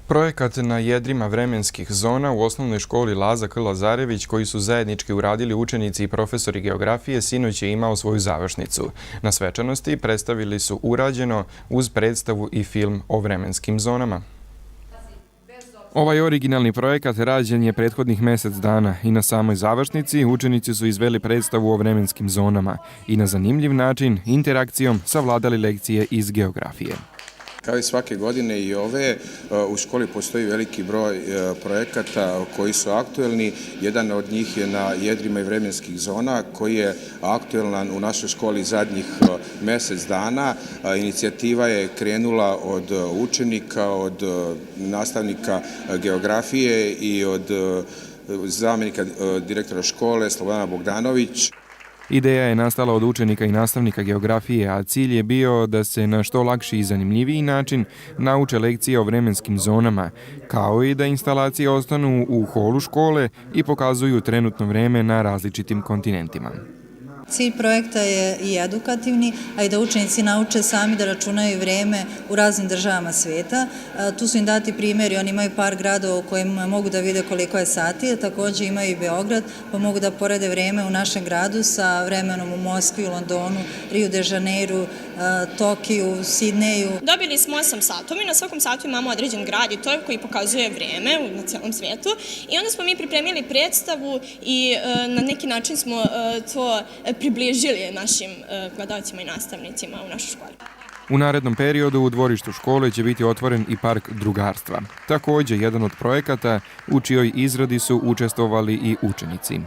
Projekat na jedrima vremenskih zona u osnovnoj školi Laza K. Lazarević, koji su zajednički uradili učenici i profesori geografije, sinoć je imao svoju završnicu. Na svečanosti predstavili su urađeno uz predstavu i film o vremenskim zonama. Ovaj originalni projekat rađen je prethodnih mjesec dana i na samoj završnici učenici su izveli predstavu o vremenskim zonama i na zanimljiv način interakcijom savladali lekcije iz geografije. Kao i svake godine i ove, u školi postoji veliki broj projekata koji su aktuelni. Jedan od njih je na jedrima i vremenskih zona koji je aktuelan u našoj školi zadnjih mjesec dana. Inicijativa je krenula od učenika, od nastavnika geografije i od zamjenika direktora škole Slobodana Bogdanović. Ideja je nastala od učenika i nastavnika geografije, a cilj je bio da se na što lakši i zanimljiviji način nauče lekcije o vremenskim zonama, kao i da instalacije ostanu u holu škole i pokazuju trenutno vreme na različitim kontinentima. Cilj projekta je i edukativni, a i da učenici nauče sami da računaju vreme u raznim državama svijeta. Tu su im dati primjeri, oni imaju par gradova u kojima mogu da vide koliko je sati, također imaju i Beograd, pa mogu da porede vreme u našem gradu sa vremenom u Moskvi, u Londonu, Rio de Janeiru, Tokiju, Sidneju. Dobili smo 8 satova i na svakom satu imamo određen grad i to koji pokazuje vreme na cijelom svijetu. I onda smo mi pripremili predstavu i na neki način smo to približili našim gledalcima i nastavnicima u našoj školi. U narednom periodu u dvorištu škole će biti otvoren i park drugarstva. Također jedan od projekata u čijoj izradi su učestvovali i učenici.